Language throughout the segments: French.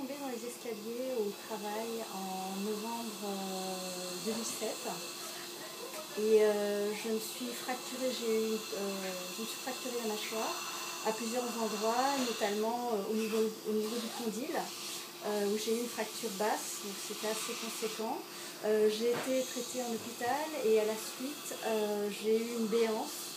tombée dans les escaliers au travail en novembre 2007 et je me suis fracturée la mâchoire à plusieurs endroits, notamment au niveau du condyle où j'ai eu une fracture basse, donc c'était assez conséquent. J'ai été traitée en hôpital et à la suite j'ai eu une béance.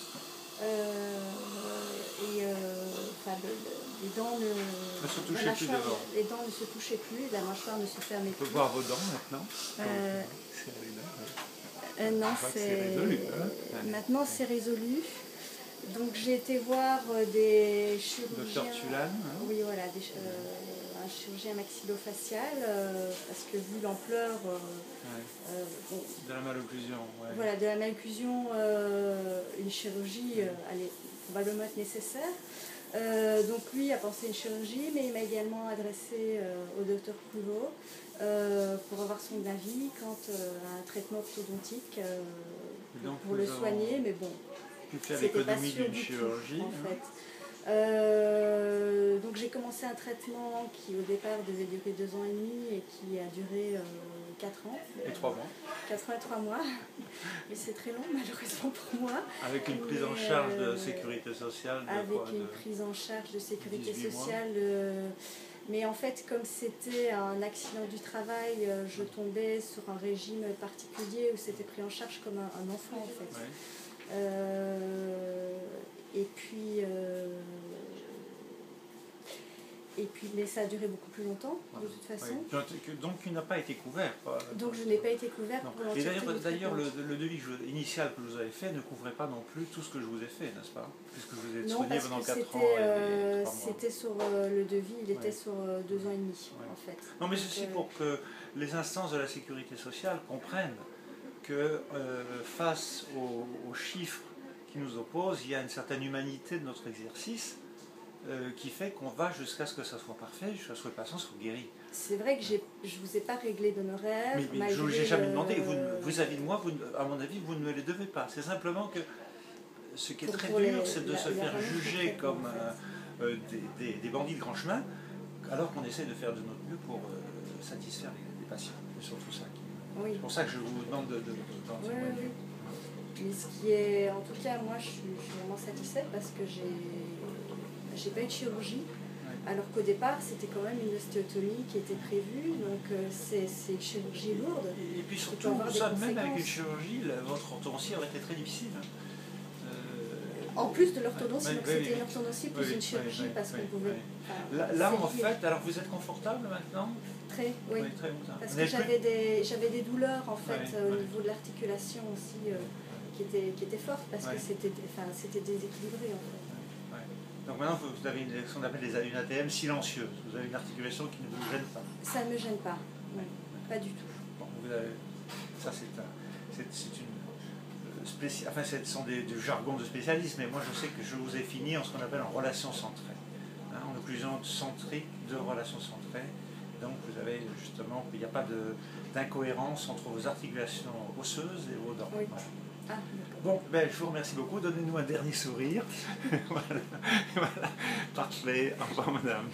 Les dents ne se touchaient plus devant. Les dents ne se touchaient plus, la mâchoire ne se fermait plus. On peut voir vos dents maintenant. Non, c'est résolu. Hein. Maintenant c'est résolu. Donc j'ai été voir des chirurgiens. Dr Tulane, hein. Oui, voilà, un chirurgien maxillofacial, parce que vu l'ampleur de la malocclusion. Ouais. Voilà, de la malocclusion, une chirurgie allait probablement être nécessaire. Donc lui a pensé une chirurgie, mais il m'a également adressé au docteur Coulot pour avoir son avis quant à un traitement orthodontique pour le soigner, mais bon, c'était pas sûr du tout, en fait. Donc j'ai commencé un traitement qui au départ devait durer 2 ans et demi et qui a duré 4 ans. Et 3 mois. 4 ans et 3 mois. Mais c'est très long malheureusement pour moi. Avec une prise en charge de sécurité sociale prise en charge de sécurité sociale. Mais en fait, comme c'était un accident du travail, je tombais sur un régime particulier où c'était pris en charge comme un enfant en fait. Ouais. Mais ça a duré beaucoup plus longtemps, de toute façon. Oui. Donc il n'a pas été couvert. Donc je n'ai pas été couvert pour l'entièreté. Et d'ailleurs, le devis initial que je vous avais fait ne couvrait pas non plus tout ce que je vous ai fait, n'est-ce pas? Puisque je vous ai soigné pendant 4 ans et 3 mois. C'était sur le devis, il était sur 2 ans et demi, en fait. Non, mais ceci pour que les instances de la sécurité sociale comprennent que face aux chiffres qui nous opposent, il y a une certaine humanité de notre exercice qui fait qu'on va jusqu'à ce que ça soit parfait, jusqu'à ce que le patient soit guéri. C'est vrai que je ne vous ai pas réglé d'honoraires. Mais je ne vous ai jamais demandé. Vis-à-vis de moi, à mon avis, vous ne me les devez pas. C'est simplement que ce qui est très dur, c'est de se faire juger comme des bandits de grand chemin, alors qu'on essaie de faire de notre mieux pour satisfaire les patients. C'est surtout ça. Oui. C'est pour ça que je vous demande de témoigner. Oui. Mais ce qui est, en tout cas, moi je suis vraiment satisfaite parce que j'ai pas eu de chirurgie, alors qu'au départ c'était quand même une ostéotomie qui était prévue, donc c'est une chirurgie lourde. Et puis surtout, même avec une chirurgie, votre orthodontie aurait été très difficile. En plus de l'orthodontie, donc c'était une orthodontie plus une chirurgie parce qu'on pouvait... Là en fait, alors vous êtes confortable maintenant? Très, oui. Très parce que j'avais des douleurs en fait au niveau de l'articulation aussi qui étaient fortes parce que c'était déséquilibré en fait. Donc maintenant vous avez ce qu'on appelle une ATM silencieuse, vous avez une articulation qui ne vous gêne pas. Ça ne me gêne pas, non, pas du tout. Bon, ça ce sont du jargon de spécialistes, mais moi je sais que je vous ai fini en ce qu'on appelle en relation centrée. En occlusion centrique de relation centrée. Donc vous avez justement, il n'y a pas d'incohérence entre vos articulations osseuses et vos dents. Oui. Voilà. Ah, bon, je vous remercie beaucoup. Donnez-nous un dernier sourire. Voilà. Parfait. Au revoir, madame.